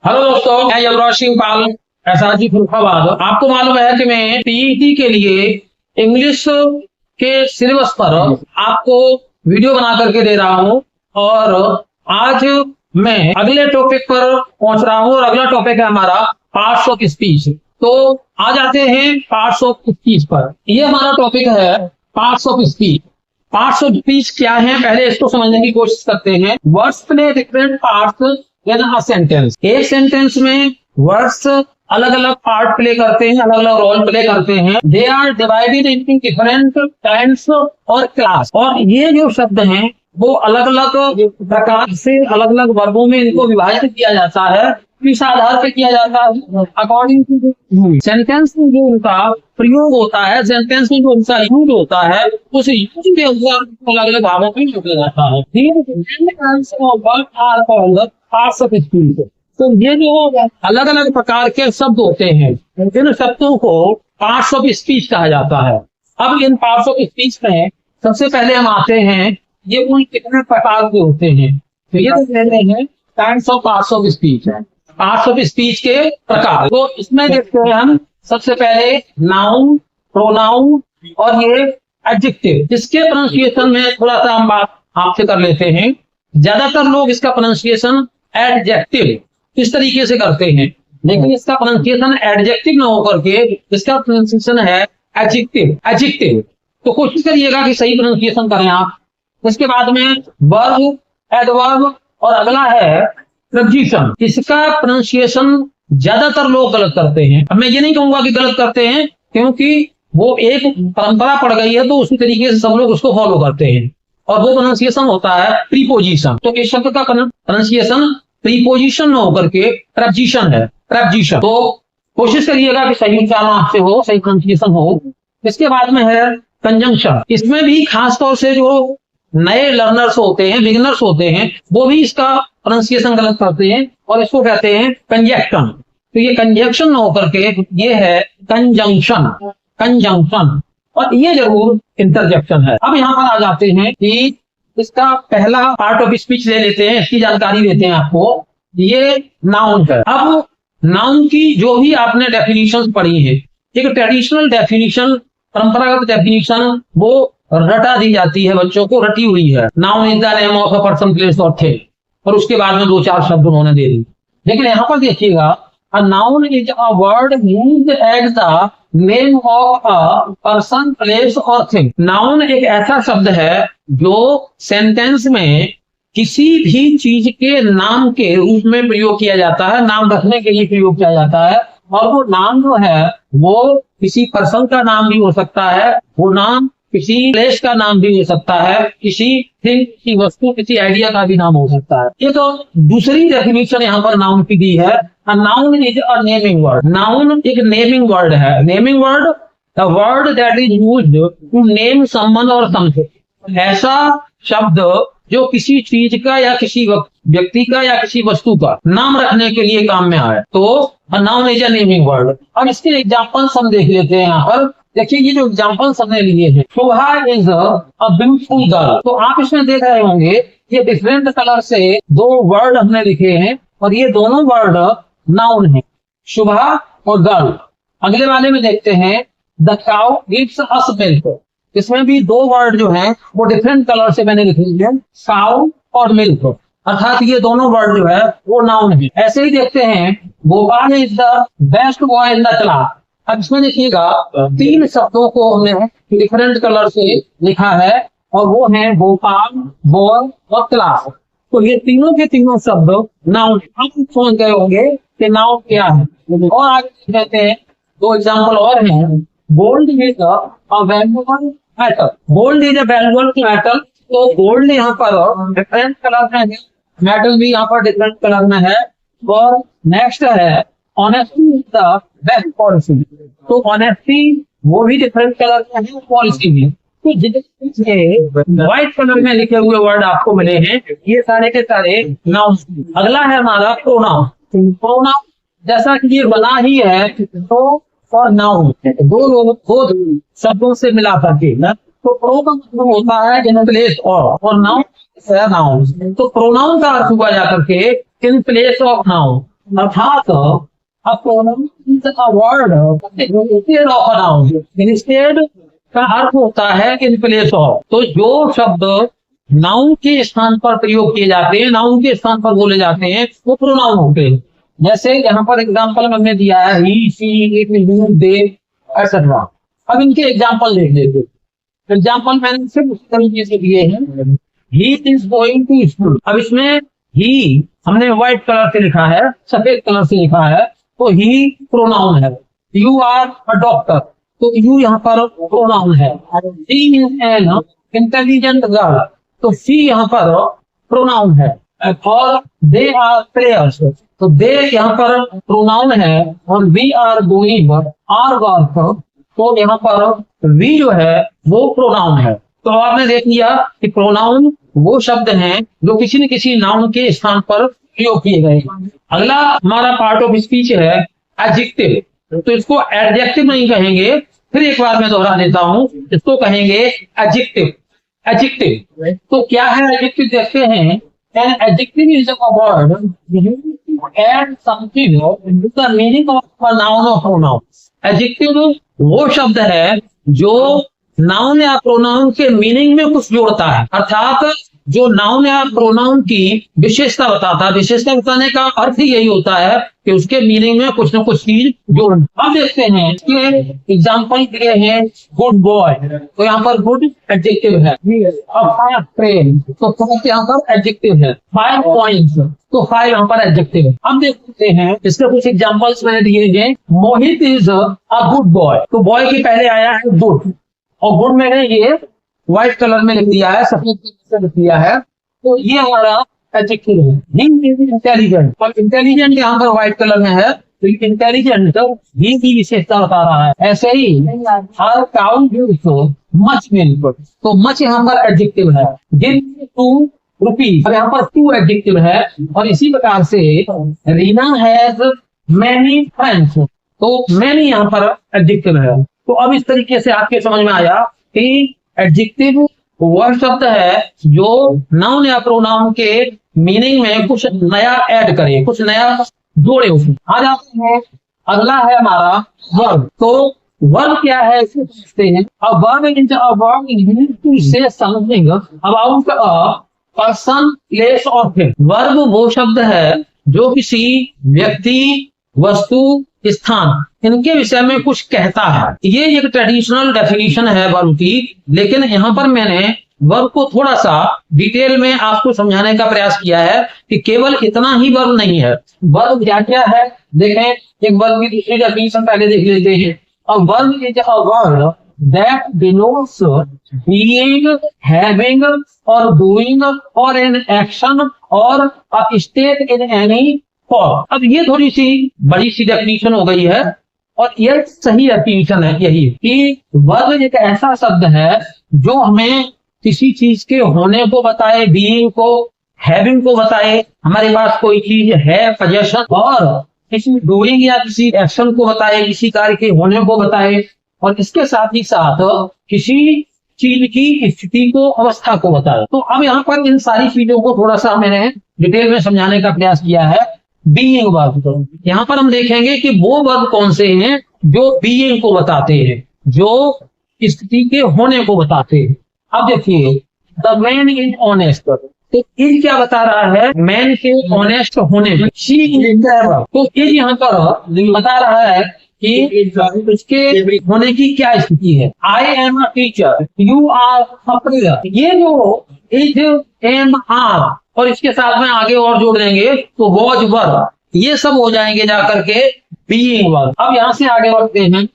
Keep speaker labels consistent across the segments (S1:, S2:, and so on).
S1: Hello दोस्तों, मैं युवराज सिंह पाल SRG Farrukhabad. आपको मालूम है कि मैं टीईटी के लिए इंग्लिश के सिलेबस पर आपको वीडियो बना करके दे रहा हूं और आज मैं अगले टॉपिक पर पहुंच रहा हूं और अगला टॉपिक है हमारा पार्ट्स ऑफ स्पीच। तो आ जाते हैं पार्ट्स ऑफ स्पीच पर। ये हमारा टॉपिक है parts of speech. Parts of speech क्या है, पहले इसको समझने की कोशिश करते हैं। Words play different parts in a sentence. एक सेंटेंस में वर्ड्स अलग अलग पार्ट प्ले करते हैं, अलग अलग रोल प्ले करते हैं। They are divided into different kinds और क्लास। और ये जो शब्द हैं वो अलग अलग प्रकार से अलग अलग वर्गों में इनको विभाजित किया जाता है। किस आधार पर किया जाता है? अकॉर्डिंग टू सेंटेंस में जो उनका प्रयोग होता है, सेंटेंस में जो उनका यूज होता है, उस यूज के अनुसार अलग अलग भागों में यूज किया जाता है। Parts of speech. तो ये जो अलग अलग प्रकार के शब्द होते हैं, इन शब्दों को पार्ट्स ऑफ स्पीच कहा जाता है। अब इन पार्ट्स ऑफ स्पीच में सबसे पहले हम आते हैं, ये उन कितने प्रकार के होते हैं। तो ये कहते हैं kinds of parts of speech है, पार्ट्स ऑफ स्पीच के प्रकार। तो इसमें देखते हैं हम सबसे पहले नाउन, प्रोनाउन और ये एडजेक्टिव। इसके प्रोनाउंसिएशन में थोड़ा सा हम बात आपसे कर लेते हैं। ज्यादातर लोग इसका प्रोनाउंसिएशन एडजेक्टिव इस तरीके से करते हैं, लेकिन इसका प्रोनाउंसिएशन एडजेक्टिव ना होकर के इसका प्रोनाउंसिएशन है एडजेक्टिव। एडजेक्टिव तो कोशिश करिएगा कि सही प्रोनाउंसिएशन करें आप। इसके बाद में वर्ब, एडवर्ब और अगला है प्रपोजिशन। इसका प्रोनाउंसिएशन ज्यादातर लोग गलत करते हैं। अब मैं ये नहीं कहूंगा कि गलत करते हैं, क्योंकि वो एक परंपरा पड़ गई है तो उसी तरीके से सब लोग उसको फॉलो करते हैं, और वो प्रोनाउंसिएशन होता है प्रीपोजिशन। तो इस शब्द का प्रोनाउंसिएशन प्रीपोजिशन न होकर के प्रपोजिशन है, प्रपोजिशन। तो कोशिश करिएगा कि सही उच्चारण आपसे हो, सही प्रोनाउंसिएशन हो। इसके बाद में है कंजंक्शन। इसमें भी खासतौर से जो नए लर्नर्स होते हैं, बिगिनर्स होते हैं, वो भी इसका प्रोनाउंसिएशन गलत करते हैं और इसको कहते हैं कंजक्शन। तो ये कंजक्शन न होकर के ये है कंजंक्शन, कंजंक्शन। और ये जरूर इंटरजेक्शन है। अब यहाँ पर आ जाते हैं कि इसका पहला पार्ट ऑफ स्पीच ले लेते हैं, इसकी जानकारी देते हैं आपको। ये नाउन है। अब नाउन की जो भी आपने डेफिनेशन पढ़ी है, एक ट्रेडिशनल डेफिनेशन, परंपरागत डेफिनेशन, वो रटा दी जाती है, बच्चों को रटी हुई है। Noun is the name of a person, place or thing, और उसके बाद में दो चार शब्द उन्होंने दे दी। लेकिन यहाँ पर देखिएगा, a noun is a word used as the name of a person, place or thing. Noun एक ऐसा शब्द है जो सेंटेंस में किसी भी चीज के नाम के रूप में प्रयोग किया जाता है, नाम रखने के लिए प्रयोग किया जाता है। और वो नाम जो है वो किसी पर्सन का नाम भी हो सकता है, वो नाम किसी प्लेस का नाम भी हो सकता है, किसी थिंग, किसी वस्तु, किसी आइडिया का भी नाम हो सकता है। ये तो दूसरी डेफिनेशन यहाँ पर नाउन की दी है। Noun is a naming word. Noun एक नेमिंग वर्ड है। Naming word, the word that is used to name someone or something. ऐसा शब्द जो किसी चीज का या किसी व्यक्ति का या किसी वस्तु का नाम रखने के लिए काम में आए, तो noun is a naming word. अब इसके एग्जाम्पल्स हम देख लेते हैं। यहाँ पर देखिए, ये जो एग्जाम्पल्स हमने लिए हैं, शोभा इज अ ब्यूटीफुल गर्ल। तो आप इसमें देख रहे होंगे ये डिफरेंट कलर से दो वर्ड हमने लिखे हैं और ये दोनों वर्ड नाउन है, शोभा और गर्ल। अगले वाले में देखते हैं, the cow gives us milk. इसमें भी दो वर्ड जो हैं वो डिफरेंट कलर से मैंने लिखे हैं, काउ और मिल्क, अर्थात ये दोनों वर्ड जो है वो नाउन है। ऐसे ही देखते हैं, Bhopal is the best boy in the class. अब इसमें देखिएगा, तीन शब्दों को हमने डिफरेंट कलर से लिखा है और वो है भोपाल, बॉय और क्लास। तो ये तीनों के तीनों शब्द नाउन। आप समझ गए होंगे कि नाउन क्या है। और आगे कहते हैं, दो एग्जाम्पल और हैं। Gold is a valuable metal. Gold is a valuable metal. तो गोल्ड यहाँ पर डिफरेंट कलर में है, मेटल भी यहाँ पर डिफरेंट कलर में है। और नेक्स्ट है, honesty is the best policy. तो ऑनेस्टी वो भी डिफरेंट कलर में है, पॉलिसी भी। तो जितने व्हाइट कलर में लिखे हुए वर्ड आपको मिले हैं, ये सारे के सारे नाउन। अगला है हमारा प्रोनाउन। प्रोनाउन जैसा कि ये बना ही है, तो और नाउन दो शब्दों से मिला करके ना, तो प्रो का मतलब होता है इन प्लेस और नाउन है नाउन। तो प्रोनाउन का अर्थ हुआ जाकर के इन प्लेस ऑफ नाउन। अर्थात a pronoun is a word instead of a noun. Instead का अर्थ होता है in place of। तो जो शब्द नाउन के स्थान पर प्रयोग किए जाते हैं, नाउन के स्थान पर बोले जाते हैं, वो प्रोनाउन होते हैं। जैसे यहाँ पर एग्जांपल हमने दिया है he, she, it, you, they etcetera. अब इनके एग्जांपल देख लेते हैं। एग्जांपल मैंने सिर्फ उस तरीके से दिए हैं। He is going to school. अब इसमें ही हमने व्हाइट कलर से लिखा है, सफेद कलर से लिखा है, तो ही प्रोनाउन है। यू आर अ डॉक्टर, तो यू यहाँ पर प्रोनाउन है। She is an intelligent girl, तो शी यहाँ पर प्रोनाउन है। और दे आर प्लेयर्स, तो दे यहाँ पर प्रोनाउन है। और we are going our work, तो यहाँ पर वी जो है वो प्रोनाउन है। तो आपने देख लिया कि प्रोनाउन वो शब्द हैं जो किसी न किसी नाउन के स्थान पर प्रयोग किए गए। अगला हमारा पार्ट ऑफ स्पीच है एडजेक्टिव। तो इसको एडजेक्टिव नहीं कहेंगे, फिर एक बार मैं दोहरा देता हूं, इसको कहेंगे एडजेक्टिव। एडजेक्टिव तो क्या है? एडजेक्टिव देखते हैं। An adjective is a word add something to the meaning of a noun और प्रोनाउन। एडजेक्टिव वो शब्द है जो नाउन या प्रोनाउन के मीनिंग में कुछ जोड़ता है, अर्थात जो नाउन या प्रोनाउन की विशेषता बताता है। विशेषता बताने का अर्थ ही यही होता है कि उसके मीनिंग में कुछ न कुछ चीज जोड़। अब देखते हैं इसके एग्जाम्पल दिए हैं। गुड बॉय, तो यहाँ पर गुड एडजेक्टिव है। अब फायर ट्रेन, तो फायर यहाँ पर एडजेक्टिव है। 5 पॉइंट्स, तो 5 यहाँ पर एडजेक्टिव है। अब देखते हैं इसके कुछ एग्जाम्पल्स मैंने दिए हैं। मोहित इज अ गुड बॉय, तो बॉय के पहले आया है गुड, और गुड मैंने ये व्हाइट कलर में लिख दिया है, सफेद कलर से लिख दिया है, तो ये हमारा एडजेक्टिव है। इंटेलिजेंट, और इंटेलिजेंट यहाँ पर व्हाइट कलर में है, तो इंटेलिजेंट ही की विशेषता बता रहा है। ऐसे ही हर काउ गिव्स मच मिल्क, तो मच यहाँ पर एडजेक्टिव है। गिव 2 रुपीज, अब यहाँ पर 2 एडजेक्टिव है। और इसी प्रकार से रीना हैज मैनी फ्रेंड्स, तो मैनी यहाँ पर एडजेक्टिव है। तो अब इस तरीके से आपके समझ में आया कि एडजेक्टिव वह शब्द है जो नाउन या प्रोनाउन के मीनिंग में कुछ नया ऐड करे, कुछ नया जोड़े उसमें। आ जाते हैं, अगला है हमारा वर्ब। तो वर्ब क्या है इसे समझते हैं। A verb is a verb used to say something about a person, place or thing. Verb वो शब्द है जो किसी व्यक्ति, वस्तु, स्थान, इनके विषय में कुछ कहता है। ये एक ट्रेडिशनल डेफिनेशन है वर्ब की, लेकिन यहाँ पर मैंने वर्ब को थोड़ा सा डिटेल में आपको समझाने का प्रयास किया है कि केवल इतना ही वर्ब नहीं है। वर्ब क्या क्या है देखें, एक वर्ब की दूसरी डेफिनेशन पहले देख लेते हैं। A verb is a word that denotes being, having और डूइंग और एन एक्शन और a state in any form. अब ये थोड़ी सी बड़ी सी डेफिनेशन हो गई है, और यह सही डेफिनेशन है यही कि वर्ब एक ऐसा शब्द है जो हमें किसी चीज के होने को बताए, बीइंग को, हैविंग को बताए, हमारे पास कोई चीज है पोजेशन, और किसी डूइंग या किसी एक्शन को बताए, किसी कार्य के होने को बताए, और इसके साथ ही साथ किसी चीज की स्थिति को, अवस्था को बताए। तो अब यहाँ पर इन सारी चीजों को थोड़ा सा मैंने डिटेल में समझाने का प्रयास किया है। बीइंग वर्ब, यहाँ पर हम देखेंगे कि वो वर्ब कौन से हैं जो बीइंग को बताते हैं, जो स्थिति के होने को बताते हैं। अब देखिए, द मैन इज ऑनेस्ट, तो इज क्या बता रहा है? मैन के ऑनेस्ट होने में। शी इज क्लेवर, तो इज यहाँ पर बता रहा है कि उसके होने की क्या स्थिति है। I am a teacher, you are a player, ये जो इज, एम, आर और इसके साथ में आगे और जोड़ देंगे तो वॉज वर्ब, ये सब हो जाएंगे जाकर के बीइंग वर्ब। अब यहाँ से आगे बढ़ते हैं।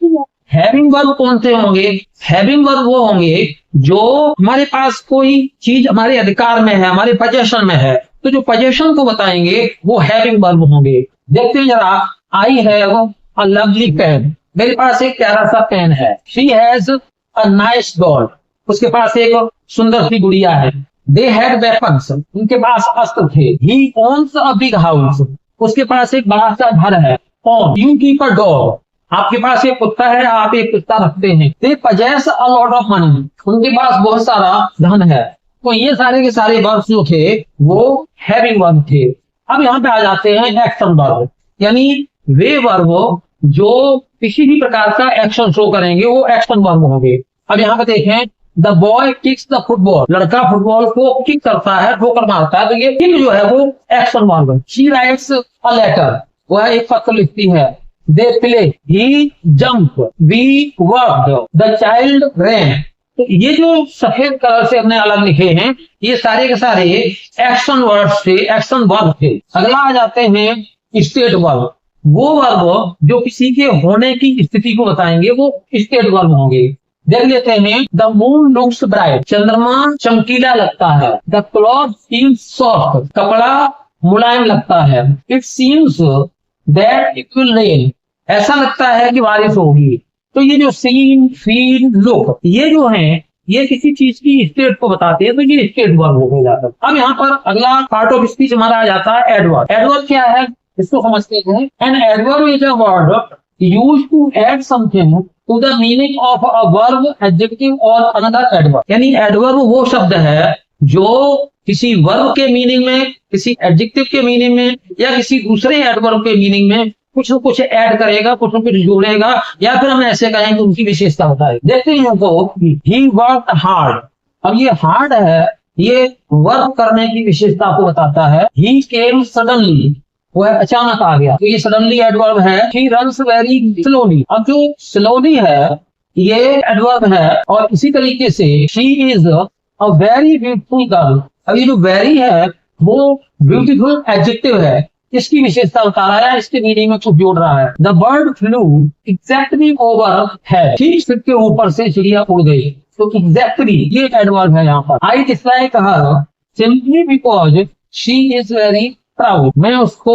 S1: हैविंग वर्ब कौन से होंगे? हैविंग वर्ब वो होंगे जो हमारे पास कोई चीज हमारे अधिकार में है, हमारे पोजेशन में है, तो जो पोजेशन को बताएंगे वो हैविंग वर्ब होंगे। देखते हैं जरा, I have a lovely pen, मेरे पास एक प्यारा सा पेन है। She has a nice doll, उसके पास एक सुंदर सी गुड़िया है। दे हैड वेपन्स, उनके पास अस्त्र थे। ही ओन्स अ बिग हाउस, उसके पास एक बड़ा सा घर है। और यू कीप अ डॉग, आपके पास एक कुत्ता है, आप एक कुत्ता रखते हैं। They possess a lot of money, उनके पास बहुत सारा धन है। तो ये सारे के सारे वर्ब जो थे वो हैविंग वर्ब थे। अब यहाँ पे आ जाते हैं एक्शन वर्ब। यानी वे वर्ब जो किसी भी प्रकार का एक्शन शो करेंगे वो एक्शन वर्ब होंगे। अब यहाँ पे देखें, the boy kicks the football, लड़का फुटबॉल को किक करता है, ठोकर मारता है, तो ये किक जो है वो एक्शन वर्ब है। शी राइट्स अ लेटर, वह एक पत्र लिखती है। They play, he jump, we worked, the child ran. तो ये जो सफेद कलर से हमने अलग लिखे हैं, ये सारे के सारे एक्शन वर्ड थे, एक्शन वर्ब थे। अगला आ जाते हैं स्टेट वर्ब, वो वर्ब जो किसी के होने की स्थिति को बताएंगे वो स्टेट वर्ब होंगे। देख लेते हैं, द मून लुक्स ब्राइट, चंद्रमा चमकीला लगता है। द क्लॉथ फील्स सॉफ्ट, कपड़ा मुलायम लगता है। It seems that it will rain, ऐसा लगता है कि बारिश होगी। तो ये जो सीन, फील, लुक, ये जो है ये किसी चीज की स्टेट को बताते हैं, तो ये स्टेट वर्ब हो जाता है। अब यहाँ पर अगला पार्ट ऑफ स्पीच हमारा आ जाता है एडवर्ब। एडवर्ब क्या है इसको समझते हैं। An adverb is a word used to add something to the meaning of a verb, adjective or another adverb. यानी एडवर्ब वो शब्द है जो किसी वर्ब के मीनिंग में, किसी एडजेक्टिव के मीनिंग में या किसी दूसरे एडवर्ब के मीनिंग में कुछ न कुछ ऐड करेगा, कुछ न कुछ जोड़ेगा, या फिर हम ऐसे कहेंगे उनकी विशेषता होता है। देखते हैं तो ही वर्कड हार्ड, अब ये हार्ड है, ये वर्क करने की विशेषता को बताता है। ही केम सडनली, वह अचानक आ गया, तो ये सडनली एडवर्ब है। ही रन्स वेरी स्लोली, अब जो स्लोली है ये एडवर्ब है। और इसी तरीके से she is a very beautiful girl, अब ये जो वेरी है वो ब्यूटीफुल एडजेक्टिव है, इसकी विशेषता बता रहा है, इसके मीनिंग में कुछ जोड़ रहा है। The bird flu exactly over है, ठीक सिर के ऊपर से चिड़िया उड़ गई, तो एग्जैक्टली ये एडवर्ब है यहाँ पर। I dislike her simply because she is very proud, मैं उसको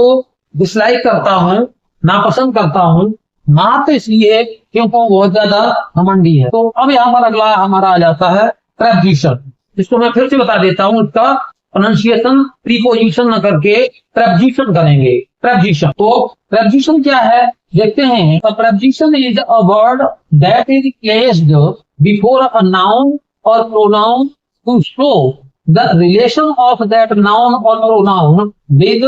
S1: डिसलाइक करता हूँ, नापसंद करता हूँ, मात्र इसलिए क्योंकि वो बहुत ज्यादा घमंडी है। तो अब यहाँ पर अगला हमारा आ जाता है प्रेपोजिशन, जिसको मैं फिर से बता देता हूँ, इसका प्रोनाउंसिएशन प्रीपोजिशन न करके प्रेपोजिशन करेंगे। प्रेपोजिशन, तो प्रेपोजिशन क्या है देखते हैं। Preposition is a word that is placed before a noun और pronoun to show the relation of that noun और pronoun with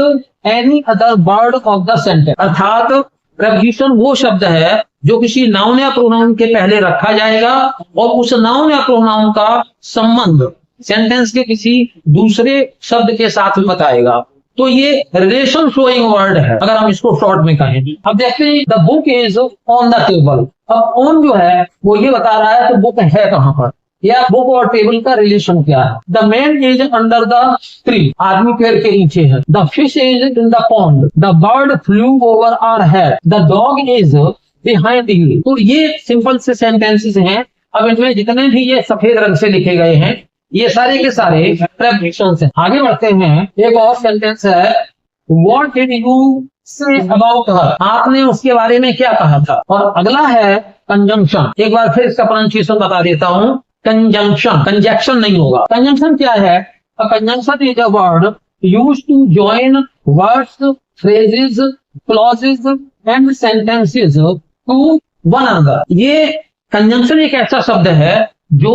S1: any other word of the sentence. अर्थात प्रेपोजिशन वो शब्द है जो किसी नाउन या प्रोनाउन के पहले रखा जाएगा और उस नाउन या प्रोनाउन का संबंध सेंटेंस के किसी दूसरे शब्द के साथ में बताएगा। तो ये रिलेशन शोइंग वर्ड है, अगर हम इसको शॉर्ट में कहें। अब देखते हैं, the book is on the table. अब ऑन जो है वो ये बता रहा है तो बुक है कहाँ पर, या बुक और टेबल का रिलेशन क्या है। The man is under the tree, आदमी पेड़ के नीचे है। The fish is in the pond, the bird flew over our head, the dog is behind you. तो ये सिंपल से सेंटेंसेस हैं। अब इनमें जितने भी ये सफेद रंग से लिखे गए हैं ये सारे के सारे प्रेपोजिशंस हैं। आगे बढ़ते हैं, एक और सेंटेंस है, what did you say about her, आपने उसके बारे में क्या कहा था। और अगला है कंजंक्शन, एक बार फिर इसका प्रोनाउंसिएशन बता देता हूँ, कंजंक्शन, कंजक्शन नहीं होगा। कंजंक्शन क्या है, conjunction is a word used to join words, phrases, clauses and sentences to one another. ये कंजंक्शन एक ऐसा शब्द है जो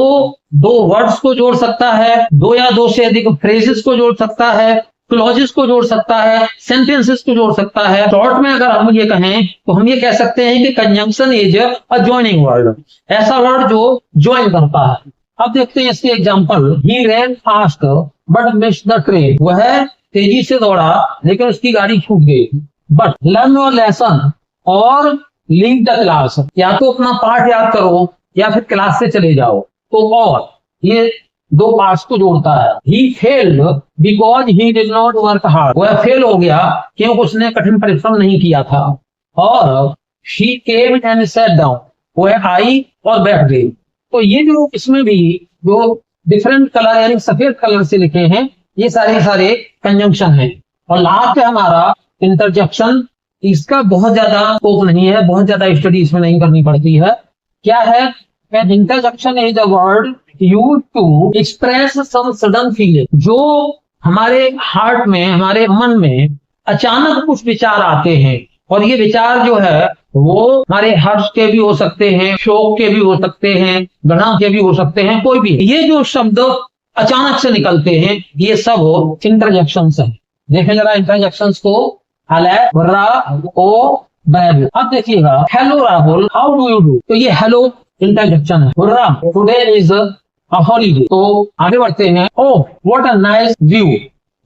S1: दो वर्ड्स को जोड़ सकता है, दो या दो से अधिक फ्रेजेस को जोड़ सकता है, क्लॉजेस को जोड़ सकता है, सेंटेंसेस को जोड़ सकता है। शॉर्ट में अगर हम ये कहें तो हम ये कह सकते हैं कि conjunction is a joining word, ऐसा वर्ड जो ज्वाइन करता है। अब देखते हैं इसके example. He ran fast but missed the train, वह तेजी से दौड़ा लेकिन उसकी गाड़ी छूट गई। But learn your lesson or leave the class, या तो अपना पाठ याद करो या फिर क्लास से चले जाओ। तो और ये दो पार्ट्स को जोड़ता है। He failed because he did not work hard, वह फेल हो गया क्योंकि उसने कठिन परिश्रम नहीं किया था। और she came and sat down, वह आई और बैठ गई। तो ये जो इसमें भी जो डिफरेंट कलर यानी सफेद कलर से लिखे हैं ये सारे कंजंक्शन है। और लास्ट है हमारा इंटरजेक्शन, इसका बहुत ज्यादा स्कोप नहीं है, बहुत ज्यादा स्टडी इसमें नहीं करनी पड़ती है। क्या है, interjection is a word used to express some sudden feeling, जो हमारे हार्ट में, हमारे मन में अचानक कुछ विचार आते हैं। और ये विचार जो है वो हमारे हर्ष के भी हो सकते हैं, शोक के भी हो सकते हैं, घृणा के भी हो सकते हैं, कोई भी। ये जो शब्द अचानक से निकलते हैं ये सब इंटरजेक्शंस हैं। देखें जरा इंटरजेक्शंस को। हला ओ बैबू। अब देखिएगा, hello Rahul, how do you do. तो ये हेलो इंटरजेक्शन है। Khurram, today is a holiday. तो आगे बढ़ते हैं। Oh what a nice view,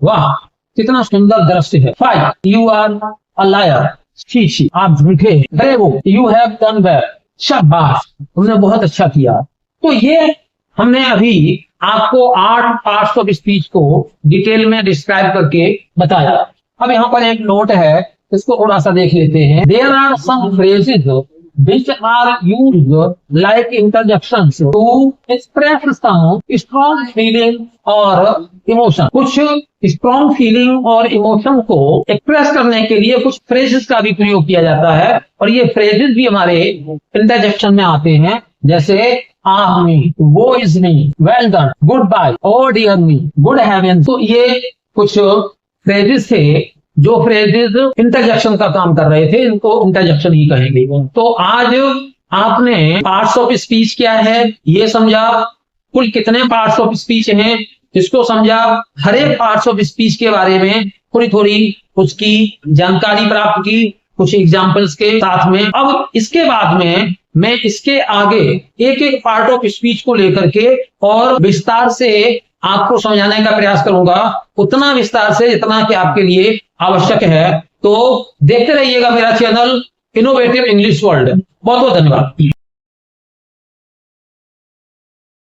S1: वाह कितना सुंदर दृश्य है। 5 यू आर अ लायर, छी आप झूठे हैं। Bravo, you have done well, शाबाश तुमने बहुत अच्छा किया। तो ये हमने अभी आपको 8 पार्ट्स ऑफ स्पीच को डिटेल में डिस्क्राइब करके बताया। अब यहाँ पर एक नोट है, इसको थोड़ा सा देख लेते हैं। There are some phrases which are used like interjections to express some strong feeling or emotion। कुछ स्ट्रॉन्ग फीलिंग और इमोशन को एक्सप्रेस करने के लिए कुछ फ्रेजेस का भी प्रयोग किया जाता है, और ये फ्रेजेस भी हमारे इंटरजेक्शन में आते हैं। जैसे ah me, woe is me, well done, goodbye, oh dear me, good heaven. तो ये कुछ फ्रेजेस थे जो फ्रेजेस इंटरजेक्शन का काम कर रहे थे, इनको इंटरजेक्शन ही कहेंगे। तो आज आपने पार्ट्स ऑफ स्पीच क्या है ये समझा, कुल कितने पार्ट्स ऑफ स्पीच हैं इसको समझा, हर एक पार्ट्स ऑफ स्पीच के बारे में थोड़ी थोड़ी उसकी जानकारी प्राप्त की, कुछ एग्जाम्पल्स के साथ में। अब इसके बाद में मैं इसके आगे एक एक पार्ट ऑफ स्पीच को लेकर के और विस्तार से आपको समझाने का प्रयास करूंगा, उतना विस्तार से जितना कि आपके लिए आवश्यक है। तो देखते रहिएगा मेरा चैनल इनोवेटिव इंग्लिश वर्ल्ड। बहुत बहुत धन्यवाद।